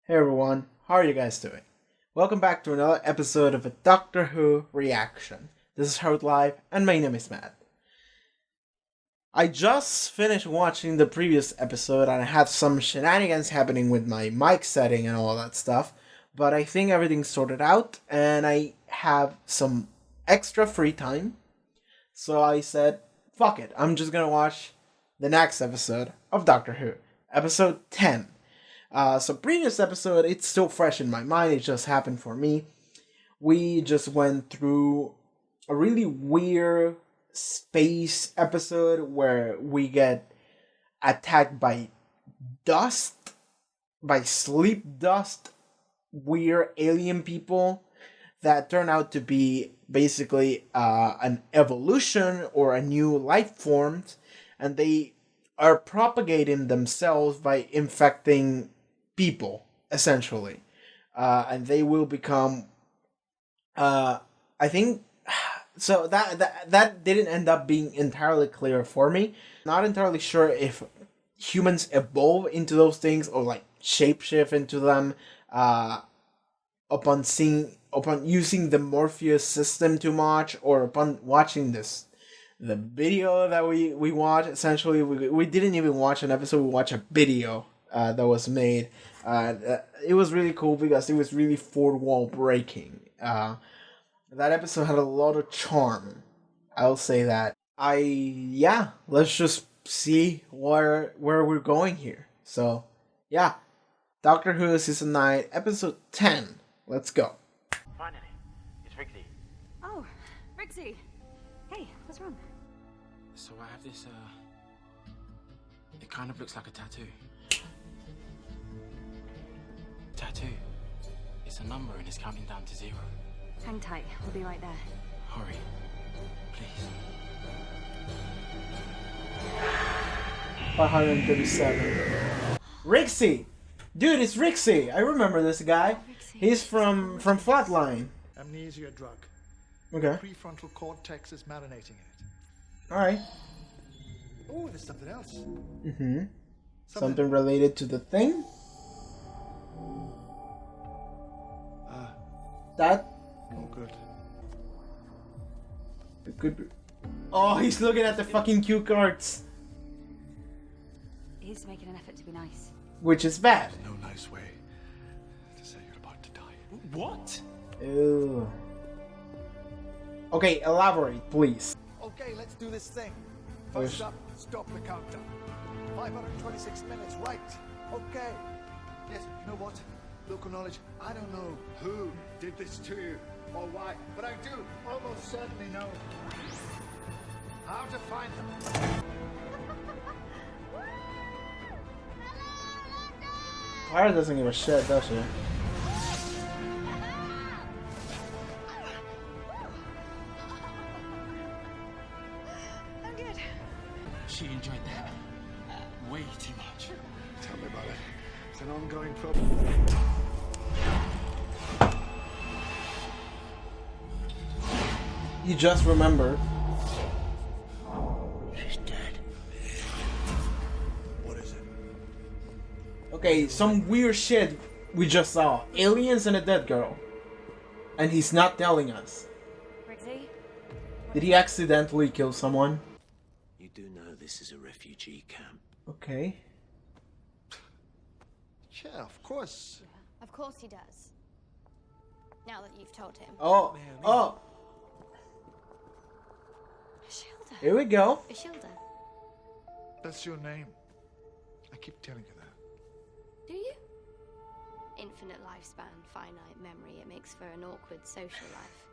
Hey everyone, how are you guys doing? Welcome back to another episode of a Doctor Who reaction. This is Haarute Live, and my name is Matt. I just finished watching the previous episode, and I had some shenanigans happening with my mic setting and all that stuff, but I think everything's sorted out, and I have some extra free time, so I said, fuck it, I'm just gonna watch the next episode of Doctor Who, episode 10. So previous episode, it's still fresh in my mind, it just happened for me. We just went through a really weird space episode where we get attacked by dust, by sleep dust, weird alien people that turn out to be basically an evolution or a new life form, and they are propagating themselves by infecting people, essentially, and they will become I think so that didn't end up being entirely clear for me. Not entirely sure if humans evolve into those things or like shapeshift into them upon using the Morpheus system too much, or upon watching the video that we watched. Essentially, we didn't even watch an episode, we watched a video that was made. It was really cool because it was really fourth wall breaking. That episode had a lot of charm, I'll say that. Let's just see where we're going here. So yeah, Doctor Who season 9 episode 10. Let's go. Finally, it's Rigsy. Oh, Rigsy. Hey, what's wrong? So I have this, it kind of looks like a tattoo. Tattoo. It's a number and it's counting down to 0. Hang tight, we'll be right there. Hurry, please. 537. Rigsy! Dude, it's Rigsy! I remember this guy. Rigsy. He's from Flatline. Amnesia drug. Okay. Prefrontal cortex is marinating in it. Alright. Oh, there's something else. Mm-hmm. Something related to the thing? That? Oh, good. It could be. Oh, he's looking at the fucking cue cards. He's making an effort to be nice. Which is bad. No nice way to say you're about to die. What? Ew. Okay, elaborate, please. Okay, let's do this thing. Yes. First up, stop the countdown. 526 minutes, right? Okay. Yes, you know what? Local knowledge, I don't know who did this to you or why, but I do almost certainly know how to find them. Clara doesn't give a shit, does she? I'm good. She enjoyed that way too much. Tell me about it. It's an ongoing problem. You just remembered. She's dead. What is it? Okay, some weird shit we just saw. Aliens and a dead girl. And he's not telling us. Rigsy? Did he accidentally kill someone? You do know this is a refugee camp. Okay. Yeah, of course. Of course he does. Now that you've told him. Oh, oh, Ishilda. here we go. Ishilda. That's your name. I keep telling you that. Do you? Infinite lifespan, finite memory. It makes for an awkward social life.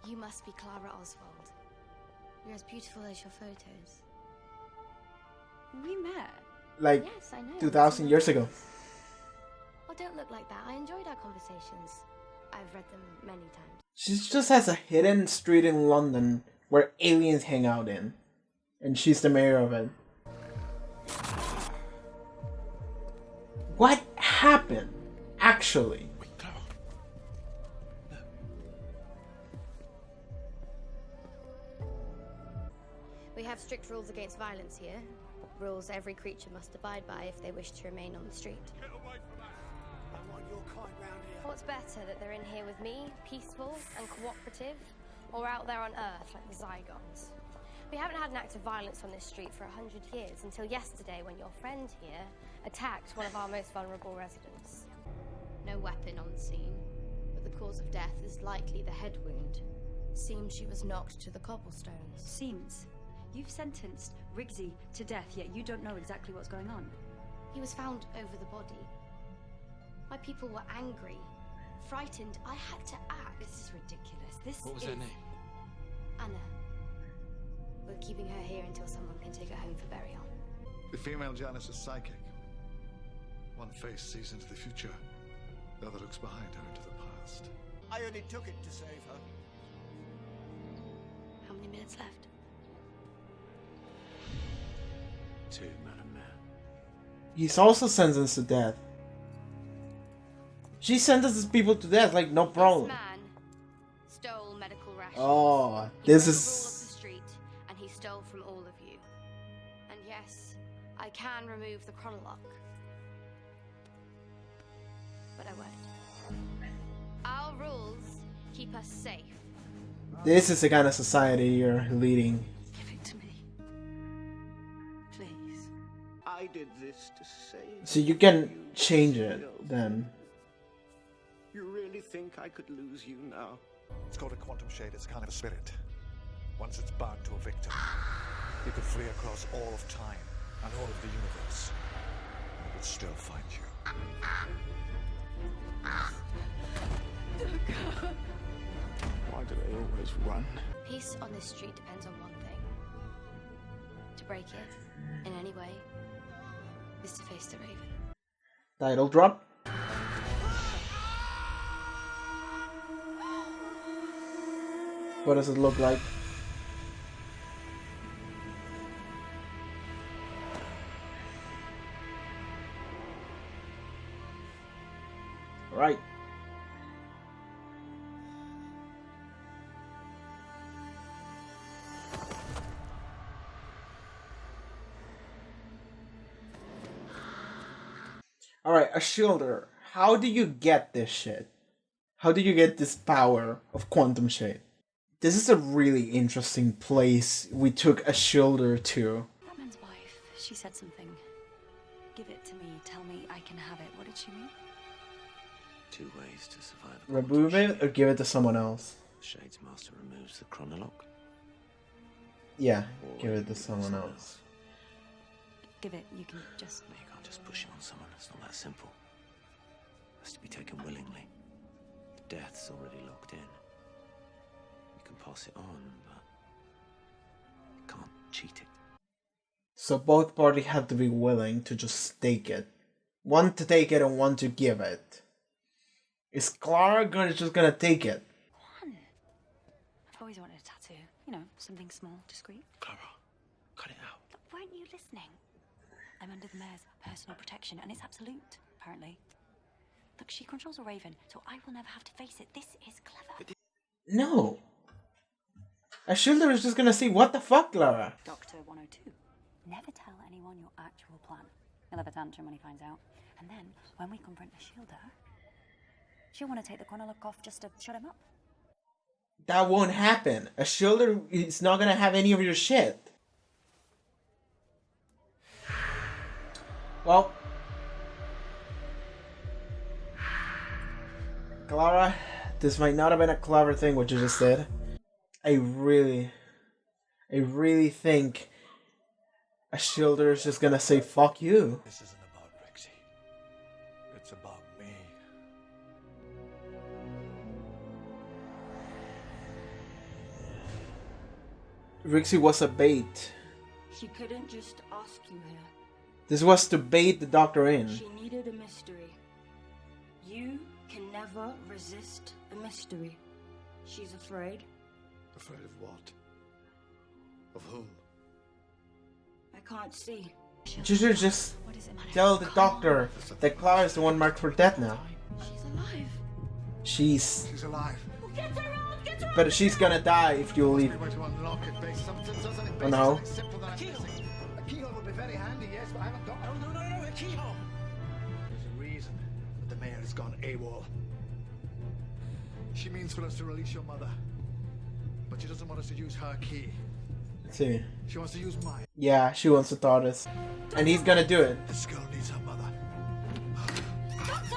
You must be Clara Oswald. You're as beautiful as your photos. We met. Like Yes, I know. 2,000 years ago. Oh, don't look like that. I enjoyed our conversations. I've read them many times. She just has a hidden street in London where aliens hang out in. And she's the mayor of it. What happened? Actually. Wait, Clara. We have strict rules against violence here. Rules every creature must abide by if they wish to remain on the street. better that they're in here with me, peaceful and cooperative, or out there on Earth like the Zygons. We haven't had an act of violence on this street for 100 years, until yesterday when your friend here attacked one of our most vulnerable residents. No weapon on the scene, but the cause of death is likely the head wound. Seems she was knocked to the cobblestones. Seems. You've sentenced Rigsy to death, yet you don't know exactly what's going on. He was found over the body. My people were angry, frightened. I had to act. This is ridiculous. What was her name? Anna. We're keeping her here until someone can take her home for burial. The female Janice is psychic. One face sees into the future, the other looks behind her into the past. I only took it to save her. How many minutes left? 2, Madam Mayor. He's also sentenced to death. She sentences people to death, like, no problem. This man stole medical rations. Oh, He this broke the is... rule of the street, and he stole from all of you. And yes, I can remove the chronolock, but I won't. Our rules keep us safe. This is the kind of society you're leading. Give it to me. Please. I did this to save So you can change it, then. You really think I could lose you now? It's called a quantum shade. It's a kind of a spirit. Once it's bound to a victim, you could flee across all of time and all of the universe, and it would still find you. Why do they always run? Peace on this street depends on one thing. To break it, in any way, is to face the Raven. Title drop. What does it look like? Right. Alright, a shielder. How do you get this shit? How do you get this power of quantum shade? This is a really interesting place we took a shielder to. Batman's wife, she said something. Give it to me, tell me I can have it. What did she mean? 2 ways to survive a Remove quantum it or give it to someone else? Shade's master removes the chronolock. Yeah, Or give it to give someone else. Give it, you can just... No, you can't just push it on someone. It's not that simple. It has to be taken willingly. The death's already locked in. You can pass it on, but you can't cheat it. So both parties have to be willing to just take it. One to take it and one to give it. Is Clara just gonna take it? One. I've always wanted a tattoo. You know, something small, discreet. Clara, cut it out. Look, weren't you listening? I'm under the mayor's personal protection, and it's absolute, apparently. Look, she controls a Raven, so I will never have to face it. This is clever. No. A shielder is just gonna say, what the fuck, Clara? Doctor 102. Never tell anyone your actual plan. He'll have a tantrum when he finds out. And then, when we confront a shielder, she'll want to take the chronolock off just to shut him up. That won't happen. A shielder is not gonna have any of your shit. Well, Clara, this might not have been a clever thing what you just did. I really think a shielder is just gonna say fuck you. This isn't about Rigsy. It's about me. Rigsy was a bait. She couldn't just ask you here. This was to bait the doctor in. She needed a mystery. You can never resist a mystery. She's afraid. Afraid of what? Of whom? I can't see. You should just What does it matter? tell the doctor that Clara is the one marked for death now. She's alive. She's alive. but she's gonna die if you leave. Way to unlock it, base something, doesn't it? Oh, no. Something simple that I'm missing. A keyhole would be very handy, yes, but I haven't got. Oh no, a keyhole. There's a reason that the mayor has gone AWOL. She means for us to release your mother. But she doesn't want us to use her key. Let's see. She wants to use mine. Yeah, she wants to TARDIS. And he's gonna do it. This girl needs her mother. Doctor!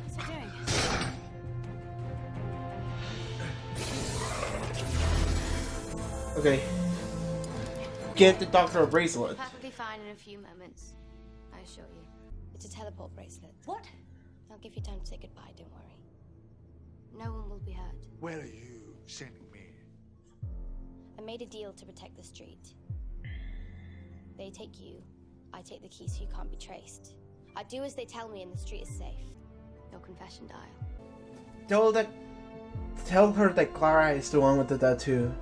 What's he doing? Okay. Get the Doctor a bracelet. Perfectly fine in a few moments, I assure you. It's a teleport bracelet. What? I'll give you time to say goodbye, don't worry. No one will be hurt. Where are you sending me? I made a deal to protect the street. They take you, I take the key so you can't be traced. I do as they tell me and the street is safe. Your confession dial. Tell her that Clara is the one with the tattoo.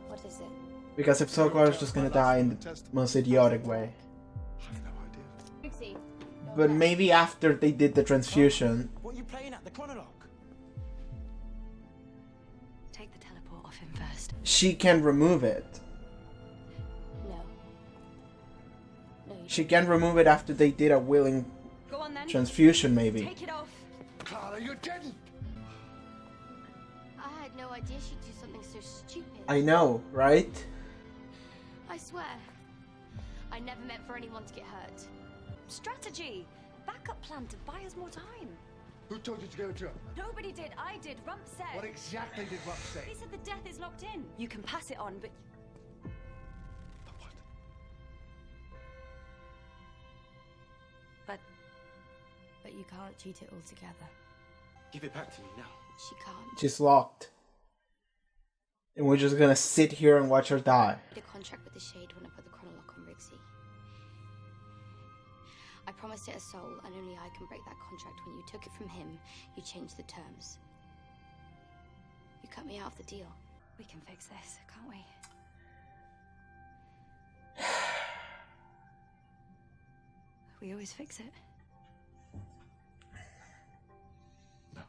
What is it? Because if so, Clara's just gonna die in the most idiotic way. I have no idea. Rigsy, But maybe after they did the transfusion. What are you playing at? The chronologue? Take the teleport off him first. She can remove it. no. No, you She can remove it after they did a willing Go on then. transfusion, maybe. Take it off. Clara, you didn't! I had no idea she'd do something so stupid. I know, right? I swear. I never meant for anyone to get hurt. Strategy. Backup plan to buy us more time. Who told you to give it to her? Nobody did. I did. Rump said. What exactly did Ruff say? He said the death is locked in. You can pass it on, but But what? But you can't cheat it all together. Give it back to me now. She can't. She's locked. And we're just gonna sit here and watch her die. I did a contract with the Shade when I put the chronologue on Rigsy. I promised it a soul, and only I can break that contract. When you took it from him, you changed the terms. You cut me out of the deal. we can fix this, can't we? We always fix it. No.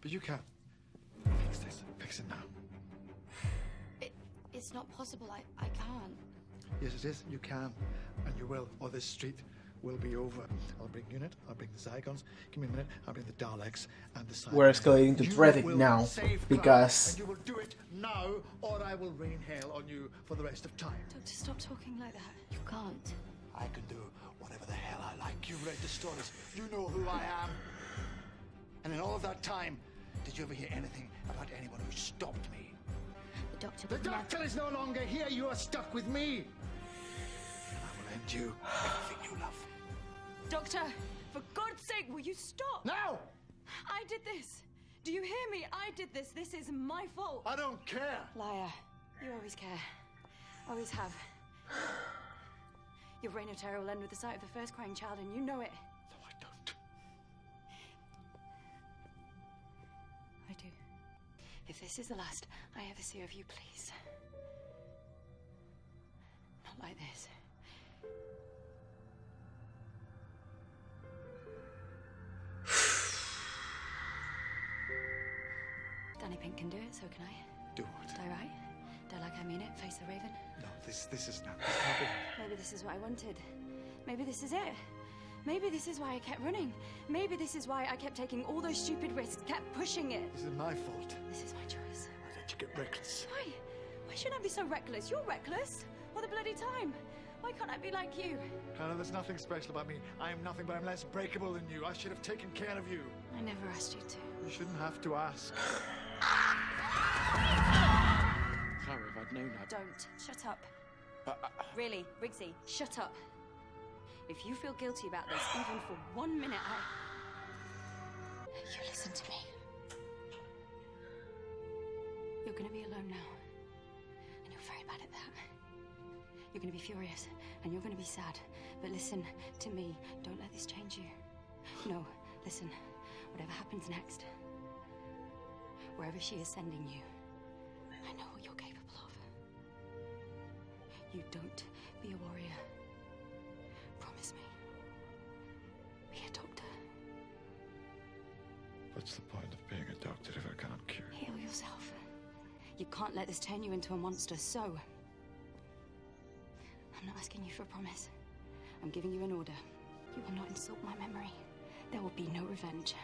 But you can. Fix this. Fix it now. It's not possible. I can't. Yes, it is. You can. And you will. Or this street will be over. I'll bring Unit. I'll bring the Zygons. Give me a minute. I'll bring the Daleks and the Cybers. We're escalating to You Dredic will now, save because- Clara, and you will do it now, or I will rain hell on you for the rest of time. Doctor, stop talking like that. You can't. I can do whatever the hell I like. You read the stories. You know who I am. And in all of that time, did you ever hear anything about anyone who stopped me? The doctor The would never... doctor is no longer here. You are stuck with me. And I will end you everything you love. Doctor, for God's sake, will you stop? Now! I did this. Do you hear me? I did this. This is my fault. I don't care. Liar. You always care. Always have. Your reign of terror will end with the sight of the first crying child, and you know it. No, I don't. I do. If this is the last I ever see of you, please. Not like this. Danny Pink can do it, so can I. Do what? Die right? Die like I mean it? Face the Raven? No, this is not. This can't be. Maybe this is what I wanted. Maybe this is it. Maybe this is why I kept running. Maybe this is why I kept taking all those stupid risks, kept pushing it. This is my fault. This is my choice. Why did you get reckless? Why? Why should I be so reckless? You're reckless. All the bloody time. Why can't I be like you? Hannah, there's nothing special about me. I am nothing, but I'm less breakable than you. I should have taken care of you. I never asked you to. You shouldn't have to ask. Clara, if I'd known I'd... Don't. Shut up. Really, Rigsy, shut up. If you feel guilty about this, even for 1 minute, You listen to me. You're gonna be alone now. And you're very bad at that. You're gonna be furious, and you're gonna be sad. But listen to me. Don't let this change you. No, listen. Whatever happens next, wherever she is sending you, I know what you're capable of. You don't be a warrior. Promise me. Be a doctor. What's the point of being a doctor if I can't cure? Heal yourself. You can't let this turn you into a monster, so I'm not asking you for a promise. I'm giving you an order. You will not insult my memory. There will be no revenge.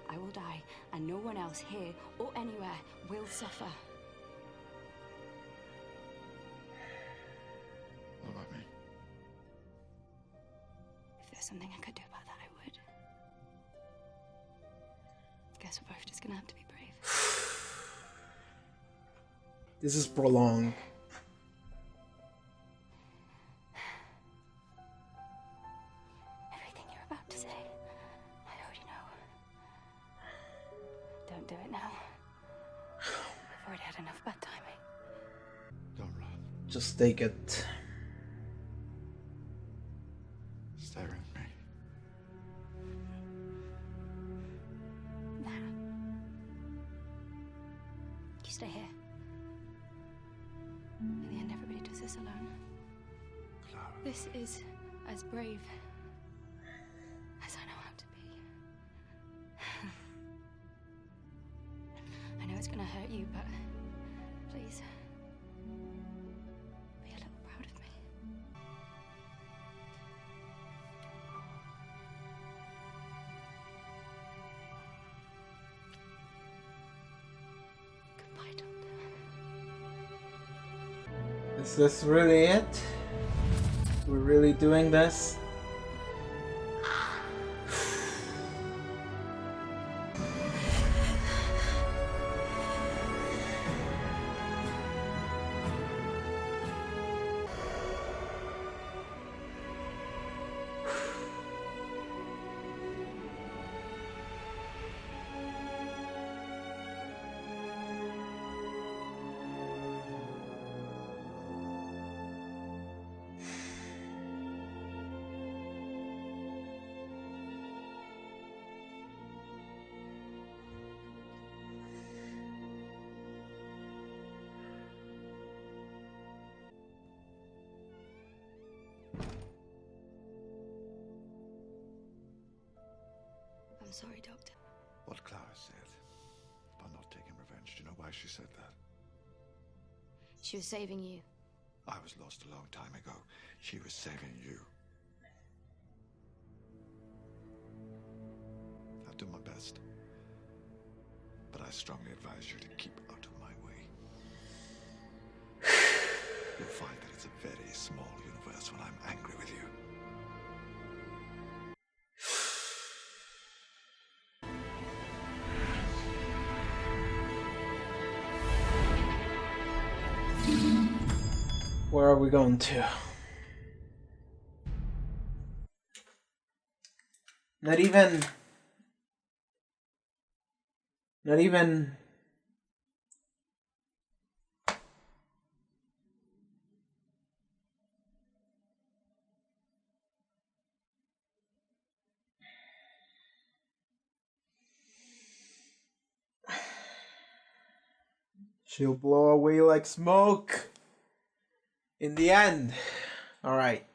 I will die, and no one else here or anywhere will suffer. What about me? If there's something I could do about that, I would. Guess we're both just gonna have to be brave. This is prolonged. Everything you're about to say, I already know. Don't do it now. I've already had enough bad timing. Don't run. Just take it. Stare at me. Nah. You stay here. In the end, everybody does this alone. Clara. This is as brave as I know how to be. I know it's gonna hurt you, but please, be a little proud of me. Goodbye, Doctor. Is this really it? We're really doing this? I'm sorry, Doctor. What Clara said about not taking revenge. Do you know why she said that? She was saving you. I was lost a long time ago. She was saving you. I'll do my best. But I strongly advise you to keep out of my way. You'll find that it's a very small universe when I'm angry with you. Where are we going to? Not even... She'll blow away like smoke. In the end. Alright.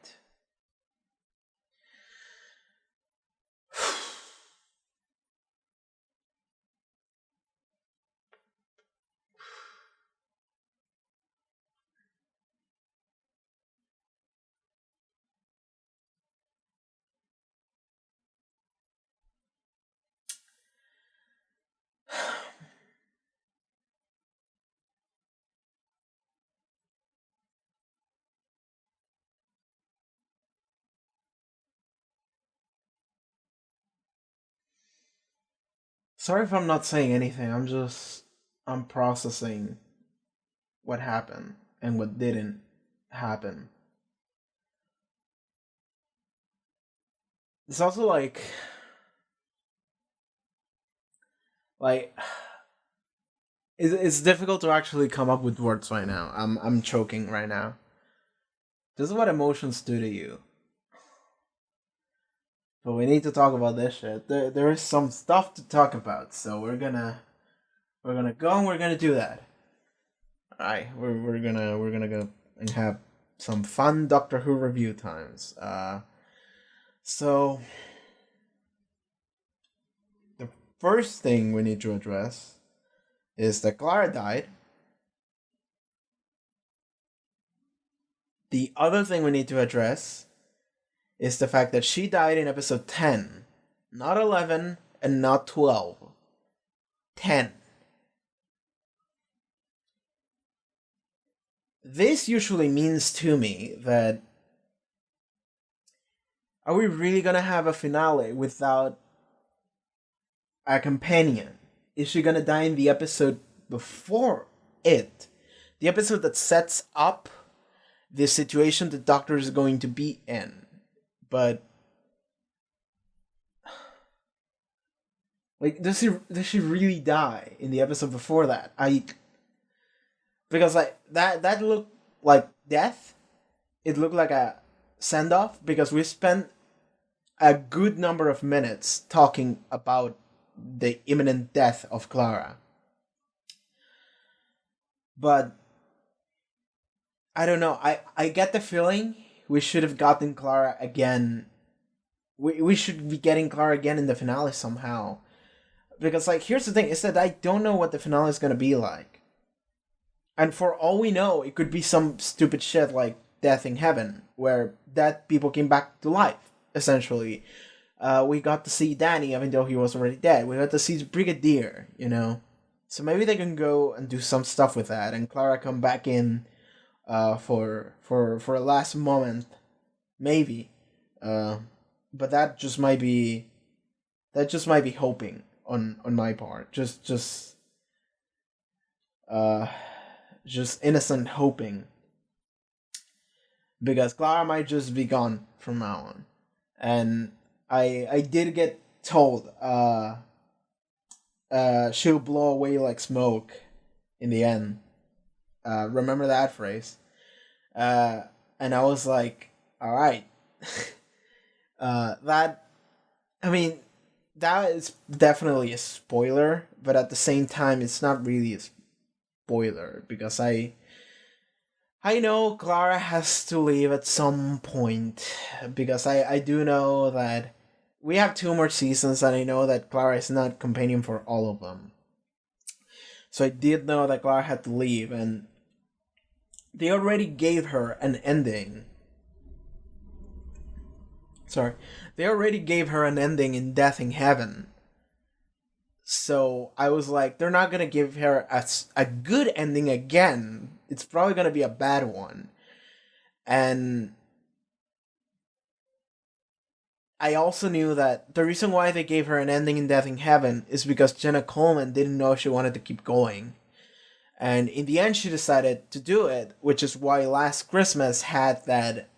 Sorry if I'm not saying anything. I'm processing what happened and what didn't happen. It's also like it's difficult to actually come up with words right now. I'm choking right now. This is what emotions do to you. But we need to talk about this shit. There is some stuff to talk about, so we're gonna go and we're gonna do that. Alright, we're gonna go and have some fun Doctor Who review times. So the first thing we need to address is that Clara died. The other thing we need to address is the fact that she died in episode 10. Not 11 and not 12. 10. This usually means to me that, are we really gonna have a finale without a companion? Is she gonna die in the episode before it? The episode that sets up the situation the Doctor is going to be in. But like, does she really die in the episode before that? Because like that looked like death. It looked like a send off because we spent a good number of minutes talking about the imminent death of Clara. But I don't know. I get the feeling we should have gotten Clara again. We should be getting Clara again in the finale somehow. Because like, here's the thing, is that I don't know what the finale is gonna be like. And for all we know, it could be some stupid shit like Death in Heaven, where dead people came back to life, essentially. We got to see Danny, even though he was already dead. We got to see Brigadier, you know? So maybe they can go and do some stuff with that, and Clara come back in for a last moment. Maybe. But that just might be hoping on my part. Just innocent hoping, because Clara might just be gone from now on. And I did get told she'll blow away like smoke in the end. Remember that phrase? And I was like, all right. That is definitely a spoiler, but at the same time, it's not really a spoiler, because I know Clara has to leave at some point, because I do know that we have 2 more seasons, and I know that Clara is not companion for all of them. So I did know that Clara had to leave, and they already gave her an ending. They already gave her an ending in Death in Heaven. So I was like, they're not gonna give her a good ending again. It's probably gonna be a bad one. And I also knew that the reason why they gave her an ending in Death in Heaven is because Jenna Coleman didn't know if she wanted to keep going. And in the end, she decided to do it, which is why Last Christmas had that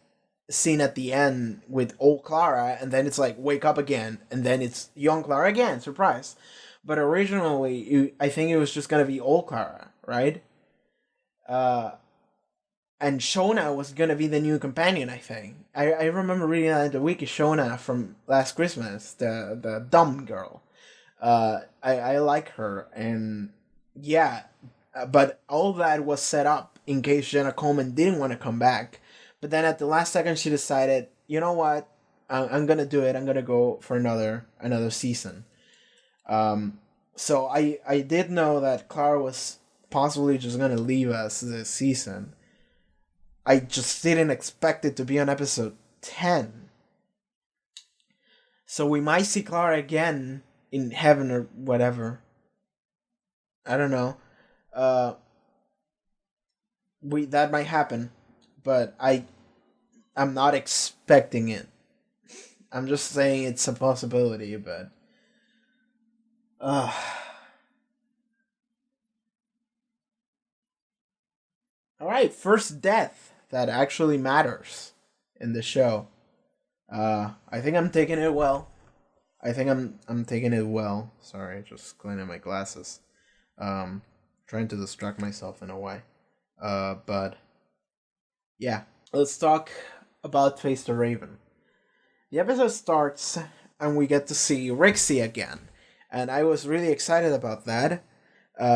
scene at the end with old Clara, and then it's like, wake up again, and then it's young Clara again, surprise. But originally, I think it was just gonna be old Clara, right? And Shona was gonna be the new companion, I think. I remember reading that in the wiki, Shona from Last Christmas, the dumb girl. I like her, and yeah, but all that was set up in case Jenna Coleman didn't want to come back. But then at the last second, she decided, you know what, I'm gonna do it. I'm gonna go for another season. So I did know that Clara was possibly just gonna leave us this season. I just didn't expect it to be on episode 10. So we might see Clara again in heaven or whatever. I don't know. That might happen, but I'm not expecting it. I'm just saying it's a possibility, but alright, first death that actually matters in the show. I think I'm taking it well. I'm taking it well. Sorry, just cleaning my glasses. Trying to distract myself in a way. But yeah, let's talk about Face the Raven. The episode starts and we get to see Rigsy again. And I was really excited about that.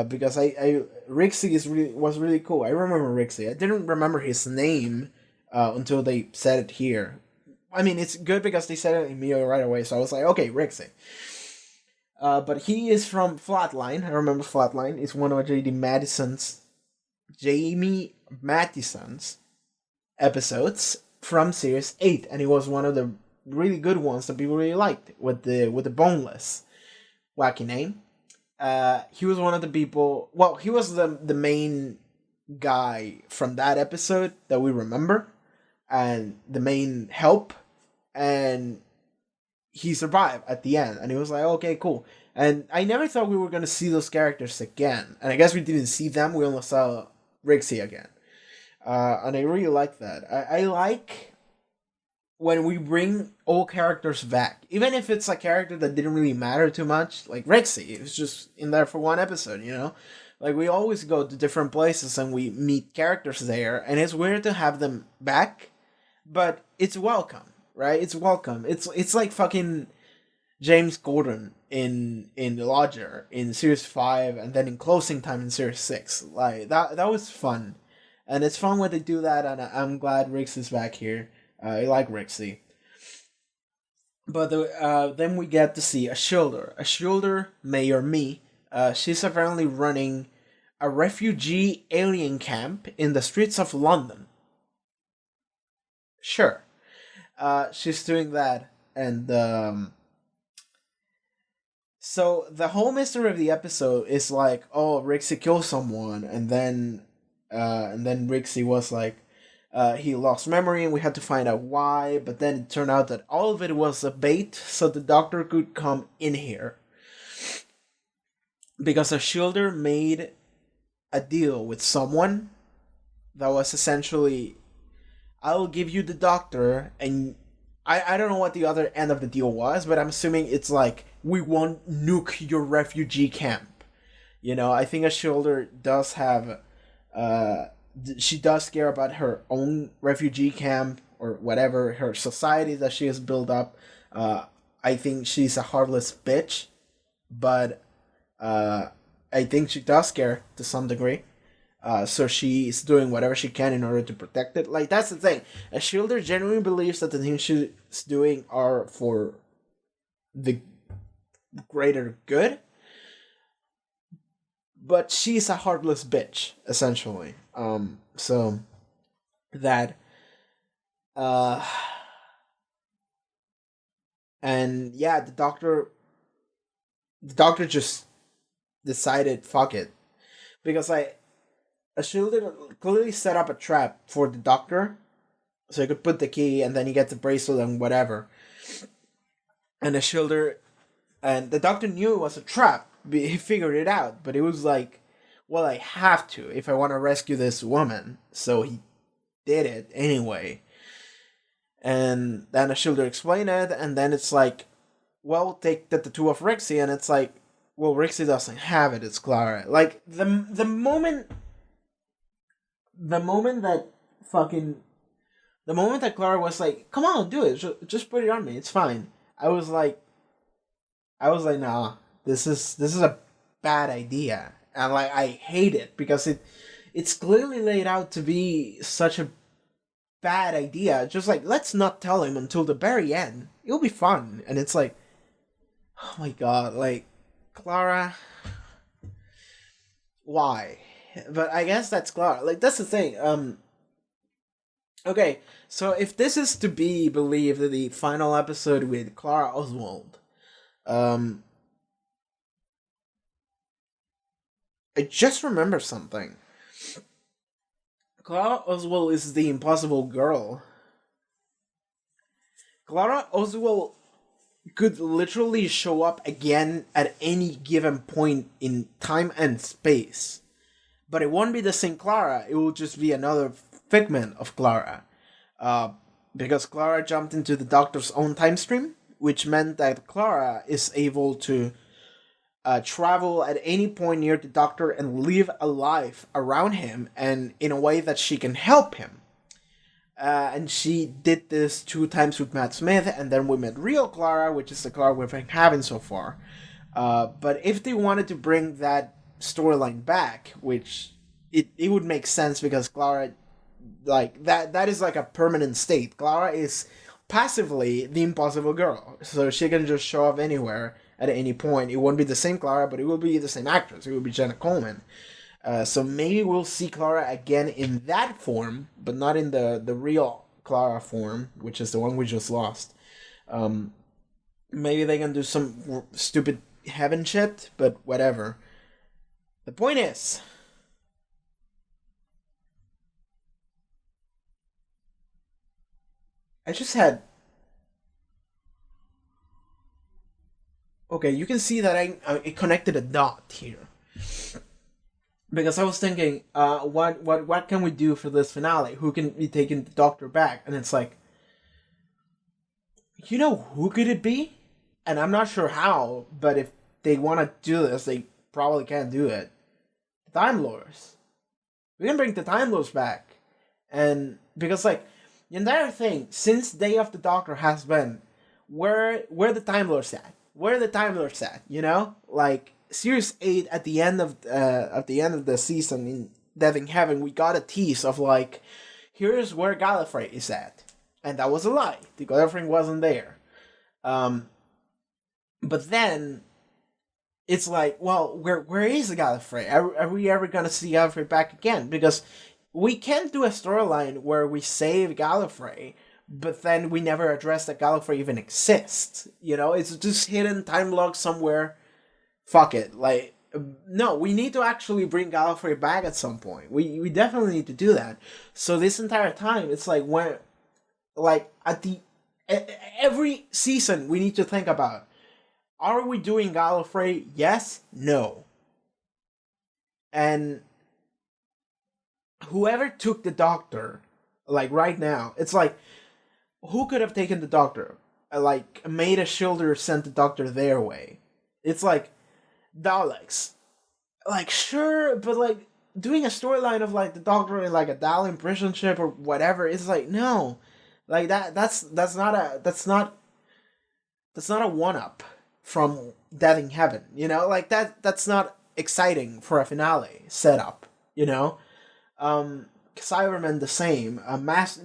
Because Rigsy was really cool. I remember Rigsy. I didn't remember his name until they said it here. I mean, it's good because they said it immediately right away. So I was like, okay, Rigsy. But he is from Flatline. I remember Flatline. It's one of Jamie Mattison's episodes from series 8, and it was one of the really good ones that people really liked with the boneless wacky name. He was one of the people. Well, he was the main guy from that episode that we remember, and the main help, and he survived at the end, and he was like, okay, cool. And I never thought we were gonna see those characters again, and I guess we didn't see them. We only saw Rigsy again, and I really like that. I like when we bring old characters back, even if it's a character that didn't really matter too much, like Rigsy. It was just in there for one episode, you know. Like, we always go to different places and we meet characters there, and it's weird to have them back, but it's welcome, right? It's welcome. It's like fucking James Gordon in Lodger in series 5, and then in Closing Time in series 6. Like, that was fun, and it's fun when they do that, and I'm glad Riggs is back here. I like Rigsy. But then we get to see a Shielder. A Shielder, Mayor Me. She's apparently running a refugee alien camp in the streets of London. Sure. She's doing that. And so the whole mystery of the episode is like, oh, Rigsy killed someone, and then Rigsy was like, he lost memory and we had to find out why, but then it turned out that all of it was a bait so the doctor could come in here. Because a Shielder made a deal with someone that was essentially, I'll give you the doctor, and I don't know what the other end of the deal was, but I'm assuming it's like, we won't nuke your refugee camp. You know, I think a Shielder does have, she does care about her own refugee camp, or whatever, her society that she has built up. I think she's a heartless bitch, but I think she does care to some degree. So she's doing whatever she can in order to protect it. Like, that's the thing. A Shielder genuinely believes that the things she's doing are for the greater good. But she's a heartless bitch, essentially. So that and yeah, the doctor just decided, fuck it. Because a Shielder clearly set up a trap for the doctor, so he could put the key and then he gets the bracelet and whatever. And the doctor knew it was a trap. He figured it out, but it was like, well, I have to if I want to rescue this woman. So he did it anyway. And then the Shielder explained it, and then it's like, well, take the tattoo of Rigsy, and it's like, well, Rigsy doesn't have it, it's Clara. Like, the moment that Clara was like, come on, do it, just put it on me, it's fine. I was like, nah, this is a bad idea. And like, I hate it because it's clearly laid out to be such a bad idea. Just like, let's not tell him until the very end. It'll be fun. And it's like, oh my god, like, Clara, why? But I guess that's Clara. Like, that's the thing. Okay, so if this is to be believed, the final episode with Clara Oswald, I just remember something. Clara Oswald is the impossible girl. Clara Oswald could literally show up again at any given point in time and space. But it won't be the same Clara, it will just be another figment of Clara. Because Clara jumped into the Doctor's own time stream, which meant that Clara is able to travel at any point near the Doctor and live a life around him, and in a way that she can help him. And she did this 2 times with Matt Smith, and then we met real Clara, which is the Clara we've been having so far. But if they wanted to bring that storyline back, which it would make sense because Clara, like, that is like a permanent state. Clara is passively the impossible girl, so she can just show up anywhere at any point. It won't be the same Clara, but it will be the same actress. It will be Jenna Coleman. So maybe we'll see Clara again in that form, but not in the real Clara form, which is the one we just lost. Maybe they can do some stupid heaven shit, but whatever. The point is, I just had... Okay, you can see that I connected a dot here. Because I was thinking, what can we do for this finale? Who can be taking the Doctor back? And it's like, you know, who could it be? And I'm not sure how, but if they want to do this, they probably can't do it. The Time Lords. We can bring the Time Lords back. And because, like, the entire thing, since Day of the Doctor has been, where the Time Lords at? Where the Time Lords at? You know? Like, Series 8 at the end of the season in Death in Heaven, we got a tease of, like, here's where Gallifrey is at. And that was a lie. The Gallifrey wasn't there. But then it's like, well, where is the Gallifrey? Are we ever gonna see Gallifrey back again? Because we can't do a storyline where we save Gallifrey, but then we never address that Gallifrey even exists. You know, it's just hidden time log somewhere. Fuck it. Like, no, we need to actually bring Gallifrey back at some point. We definitely need to do that. So this entire time, it's like when, like, every season we need to think about, are we doing Gallifrey? Yes? No. And whoever took the Doctor, like right now, it's like, who could have taken the Doctor? Like, made a shielder sent the Doctor their way. It's like, Daleks. Like, sure, but like, doing a storyline of like the Doctor in like a Dalek prison ship or whatever, it's like, no. Like that's not a one-up from Death in Heaven, you know? Like that's not exciting for a finale setup, you know? Cyberman the same. Master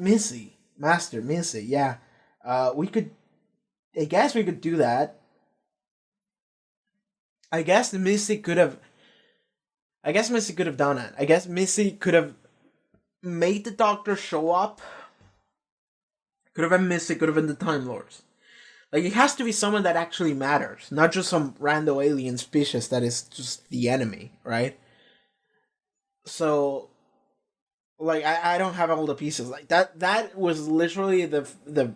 Missy, yeah. I guess we could do that. I guess Missy could have done it. I guess Missy could have made the Doctor show up. Could have been Missy, could have been the Time Lords. Like, it has to be someone that actually matters, not just some random alien species that is just the enemy, right? So, like, I don't have all the pieces. Like, that was literally the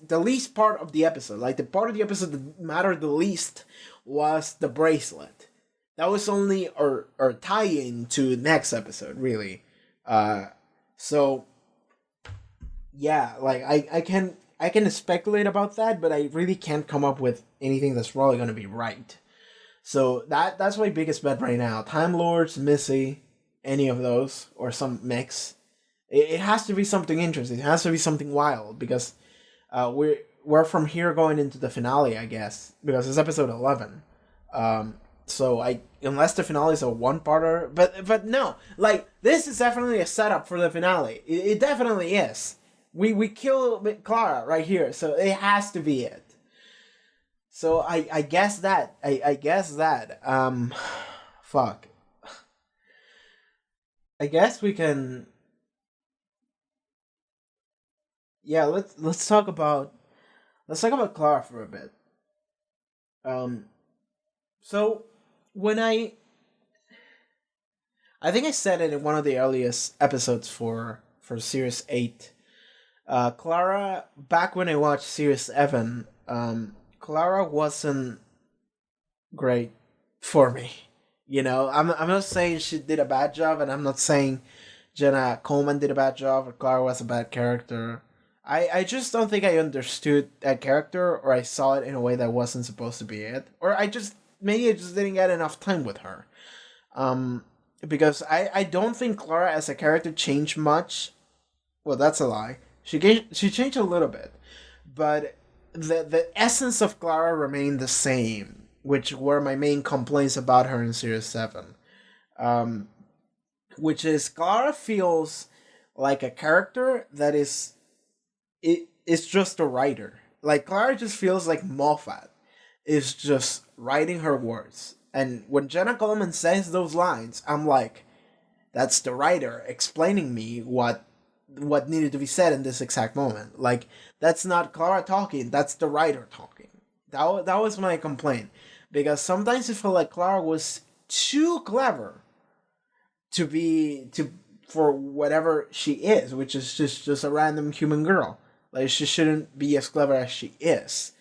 least part of the episode. Like, the part of the episode that mattered the least was the bracelet. That was only our tie-in to next episode, really. So yeah, like I can speculate about that, but I really can't come up with anything that's probably gonna be right. So that's my biggest bet right now. Time Lords, Missy, any of those, or some mix. It has to be something interesting. It has to be something wild, because we're from here going into the finale, I guess, because it's episode 11. So unless the finale is a one-parter, but no, like, this is definitely a setup for the finale. It definitely is. We kill Clara right here, so it has to be it. So I guess that I guess that fuck. I guess we can. Yeah, let's talk about Clara for a bit. So when I think I said it in one of the earliest episodes for Series 8. Clara, back when I watched Series 7, Clara wasn't great for me. You know, I'm not saying she did a bad job, and I'm not saying Jenna Coleman did a bad job or Clara was a bad character. I just don't think I understood that character, or I saw it in a way that wasn't supposed to be it. Or maybe I just didn't get enough time with her. Because I don't think Clara as a character changed much. Well, that's a lie. She changed a little bit. But the essence of Clara remained the same, which were my main complaints about her in Series 7. Which is, Clara feels like a character that is... It's just a writer. Like, Clara just feels like Moffat is just writing her words. And when Jenna Coleman says those lines, I'm like, that's the writer explaining me what needed to be said in this exact moment. Like, that's not Clara talking, that's the writer talking. That was my complaint. Because sometimes it felt like Clara was too clever for whatever she is, which is just a random human girl. Like, she shouldn't be as clever as she is.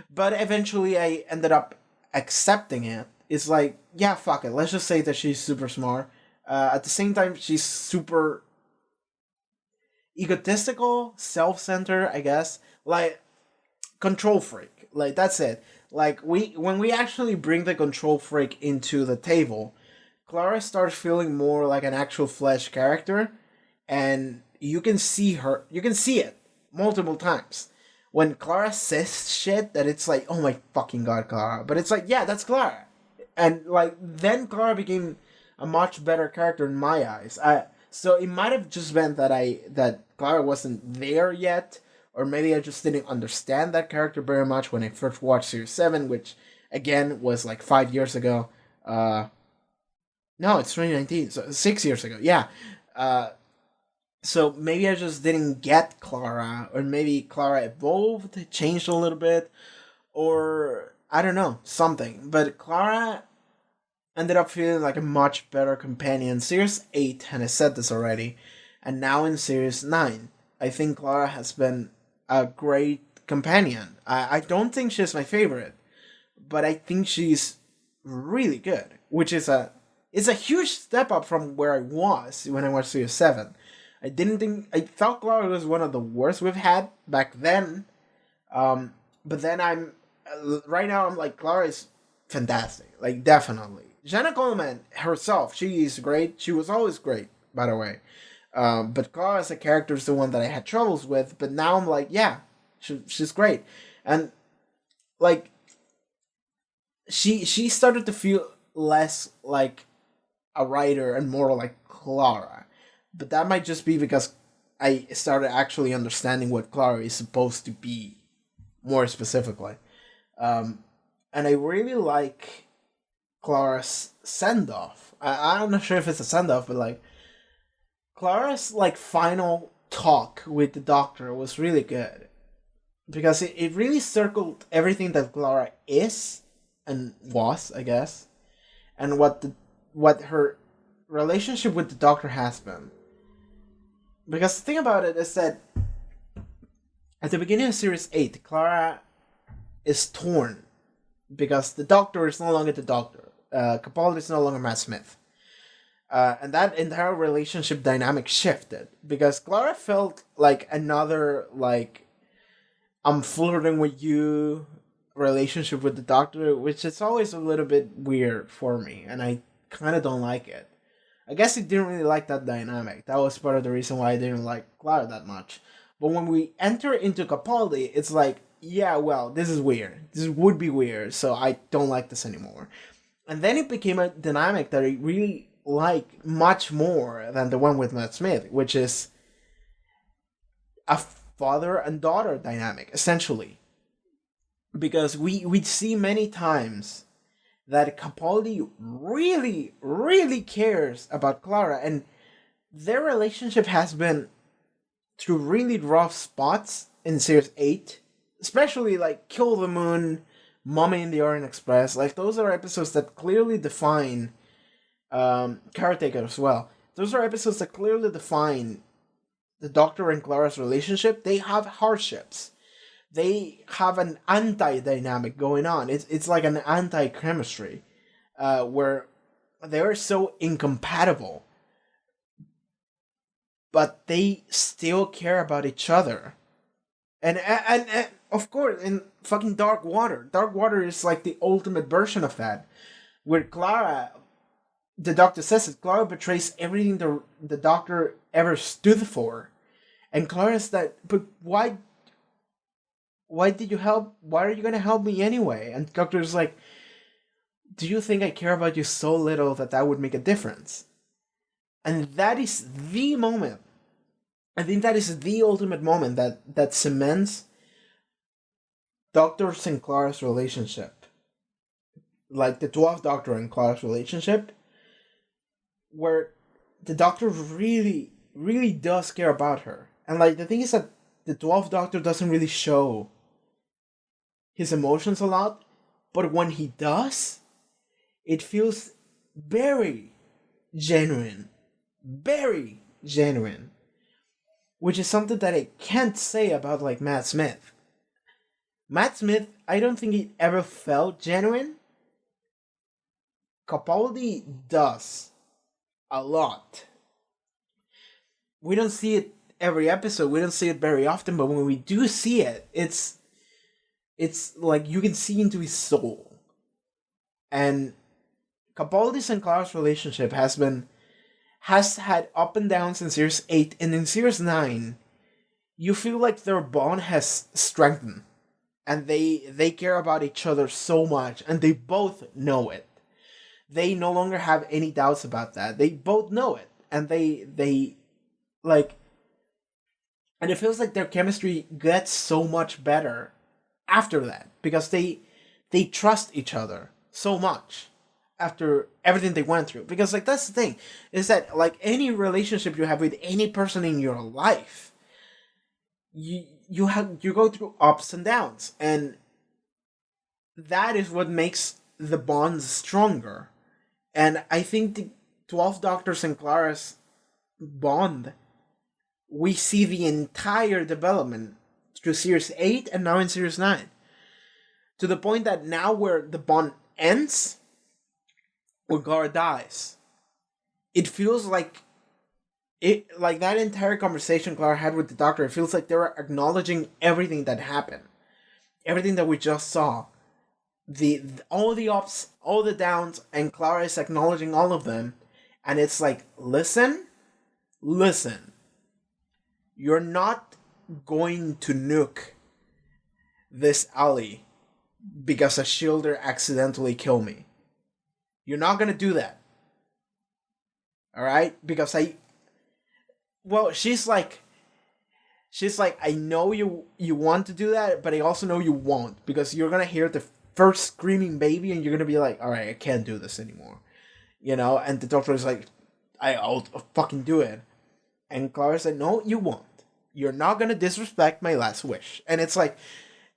But eventually I ended up accepting it. It's like, yeah, fuck it. Let's just say that she's super smart. At the same time, she's super egotistical, self-centered, I guess. Like, control freak. Like, that's it. Like, when we actually bring the control freak into the table, Clara starts feeling more like an actual flesh character, and you can see it multiple times. When Clara says shit that it's like, oh my fucking god, Clara. But it's like, yeah, that's Clara. And like, then Clara became a much better character in my eyes. So it might have just been that Clara wasn't there yet, or maybe I just didn't understand that character very much when I first watched Series 7, which, again, was like 5 years ago. No, it's 2019, so 6 years ago, yeah. So maybe I just didn't get Clara, or maybe Clara evolved, changed a little bit, or I don't know, something. But Clara ended up feeling like a much better companion. Series 8, and I said this already, and now in Series 9, I think Clara has been a great companion. I don't think she's my favorite, but I think she's really good, which is a huge step up from where I was when I watched Series 7. I thought Clara was one of the worst we've had back then, but then right now I'm like, Clara is fantastic, like, definitely. Jenna Coleman herself, she is great. She was always great, by the way. But Clara as a character is the one that I had troubles with, but now I'm like, yeah, she's great. And, like, she started to feel less like a writer and more like Clara. But that might just be because I started actually understanding what Clara is supposed to be more specifically. And I really like Clara's send-off. I'm not sure if it's a send-off, but like, Clara's like final talk with the doctor was really good. Because it really circled everything that Clara is and was, I guess. And what her relationship with the doctor has been. Because the thing about it is that at the beginning of Series 8, Clara is torn because the doctor is no longer the doctor. Capaldi is no longer Matt Smith. And that entire relationship dynamic shifted because Clara felt like another, like, I'm flirting with you relationship with the doctor, which is always a little bit weird for me, and I kind of don't like it. I guess I didn't really like that dynamic. That was part of the reason why I didn't like Clara that much. But when we enter into Capaldi, it's like, yeah, well, this is weird. This would be weird, so I don't like this anymore. And then it became a dynamic that I really like much more than the one with Matt Smith, which is a father and daughter dynamic, essentially. Because we'd see many times that Capaldi really, really cares about Clara, and their relationship has been through really rough spots in Series 8, especially like Kill the Moon, Mommy in the Orient Express. Like, those are episodes that clearly define Caretaker as well. Those are episodes that clearly define the Doctor and Clara's relationship. They have hardships. They have an anti-dynamic going on. It's like an anti-chemistry, where they're so incompatible, but they still care about each other. And of course, in fucking Dark Water is like the ultimate version of that, where Clara, the Doctor says it, Clara betrays everything the Doctor ever stood for, and Clara's that, but why did you help? Why are you gonna help me anyway? And the Doctor's like, do you think I care about you so little that would make a difference? And that is the moment. I think that is the ultimate moment that cements Doctor's and Clara's relationship. like the 12th Doctor and Clara's relationship, where the Doctor really, really does care about her. And like the thing is that the 12th Doctor doesn't really show his emotions a lot, but when he does, it feels very genuine. Very genuine. Which is something that I can't say about like Matt Smith. Matt Smith, I don't think he ever felt genuine. Capaldi does. A lot. We don't see it every episode, we don't see it very often, but when we do see it, it's like you can see into his soul. And Capaldi's and Clara's relationship has had up and downs in series 8, and in series 9 you feel like their bond has strengthened, and they care about each other so much, and they both know it. They no longer have any doubts about that. They both know it, and they like, and it feels like their chemistry gets so much better after that, because they trust each other so much after everything they went through. Because like that's the thing, is that like any relationship you have with any person in your life, you go through ups and downs, and that is what makes the bonds stronger. And I think the 12 Doctors and Clara's bond, we see the entire development through series 8 and now in series 9, to the point that now where the bond ends, when Clara dies, it feels like that entire conversation Clara had with the Doctor, it feels like they were acknowledging everything that happened, everything that we just saw, all the ups, all the downs, and Clara is acknowledging all of them, and it's like, listen, you're not going to nuke this alley because a shielder accidentally killed me. You're not gonna do that. Alright? Because she's like, I know you want to do that, but I also know you won't, because you're gonna hear the first screaming baby and you're gonna be like, alright, I can't do this anymore. You know? And the Doctor is like, I'll fucking do it. And Clara said, no, you won't. You're not gonna disrespect my last wish. And it's like,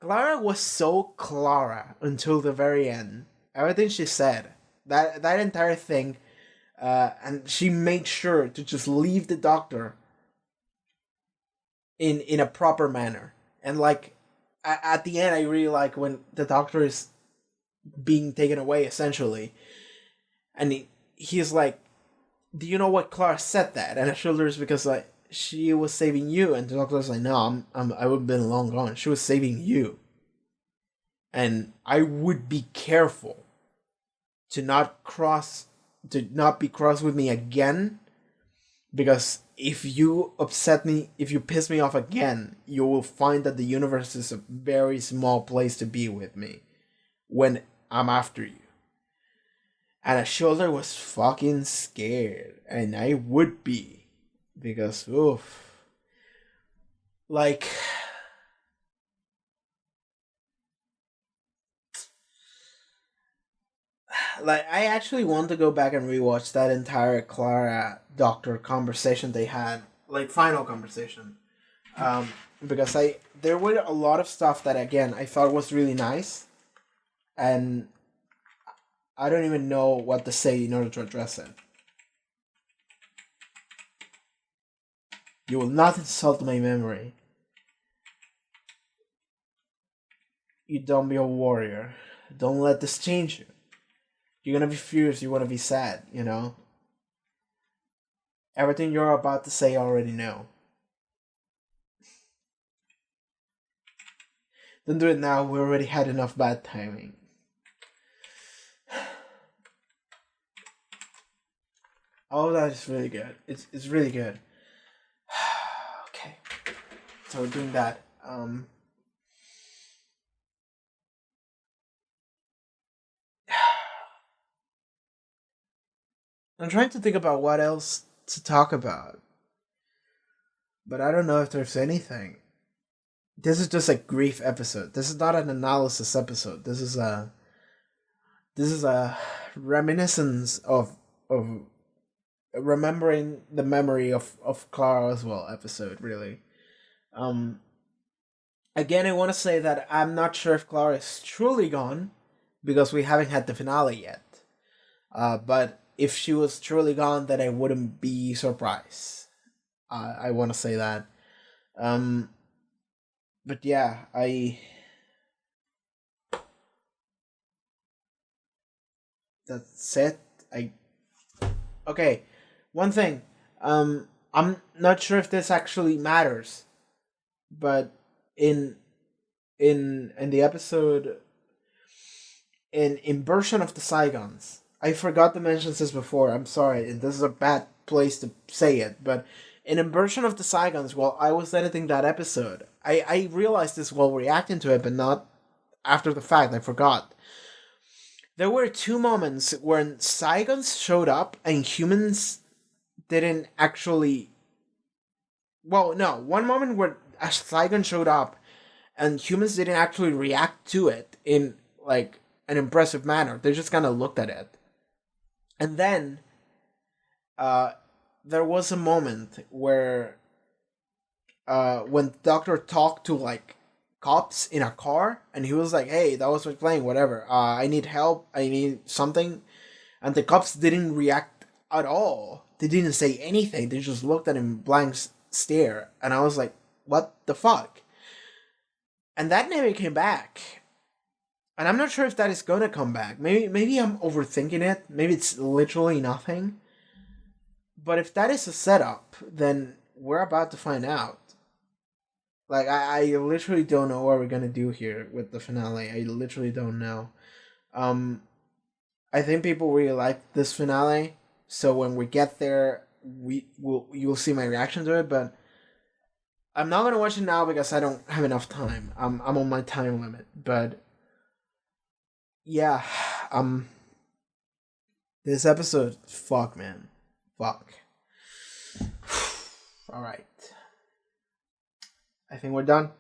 Clara was so Clara until the very end. Everything she said, that entire thing, and she made sure to just leave the Doctor in a proper manner. And like, at the end, I really like when the Doctor is being taken away, essentially, and he's like, do you know what Clara said that? And her shoulders, because like, she was saving you. And the Doctor was like, no, I would have been long gone. She was saving you. And I would be careful to not be cross with me again, because if you upset me, if you piss me off again, you will find that the universe is a very small place to be with me when I'm after you. And a shoulder was fucking scared, and I would be, because oof, like, I actually want to go back and rewatch that entire Clara Doctor conversation they had, like final conversation, because there were a lot of stuff that again I thought was really nice, and I don't even know what to say in order to address it. You will not insult my memory. You don't be a warrior. Don't let this change you. You're gonna be furious, you wanna be sad, you know? Everything you're about to say I already know. Don't do it now, we already had enough bad timing. Oh, that is really good. It's really good. Okay. So we're doing that. I'm trying to think about what else to talk about, but I don't know if there's anything. This is just a grief episode. This is not an analysis episode. This is this is a reminiscence of remembering the memory of Clara as well episode, really. Again, I want to say that I'm not sure if Clara is truly gone, because we haven't had the finale yet. But if she was truly gone, then I wouldn't be surprised. I want to say that. But yeah, that's it. Okay, one thing. I'm not sure if this actually matters, but in the episode in version of the Saigons, I forgot to mention this before. I'm sorry, and this is a bad place to say it, but in version of the Saigons, while I was editing that episode, I realized this while reacting to it, but not after the fact. I forgot. There were two moments when Saigons showed up and humans didn't actually. Well, no, one moment where a Saigon showed up and humans didn't actually react to it in like an impressive manner. They just kind of looked at it. And then there was a moment where when the doctor talked to like cops in a car, and he was like, "Hey, that was my plane, whatever. I need help. I need something," and the cops didn't react at all. They didn't say anything. They just looked at him blank stare, and I was like, "What the fuck?" And that never came back. And I'm not sure if that is gonna come back. Maybe I'm overthinking it. Maybe it's literally nothing. But if that is a setup, then we're about to find out. Like, I literally don't know what we're gonna do here with the finale. I literally don't know. I think people really like this finale, so when we get there, you'll see my reaction to it. But I'm not gonna watch it now because I don't have enough time. I'm on my time limit. But yeah, this episode, fuck, man, fuck. All right. I think we're done.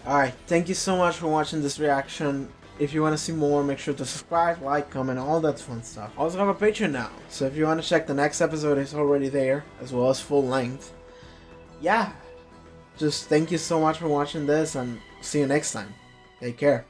Alright, thank you so much for watching this reaction. If you want to see more, make sure to subscribe, like, comment, all that fun stuff. I also have a Patreon now, so if you want to check the next episode, it's already there, as well as full length. Yeah, just thank you so much for watching this, and see you next time. Take care.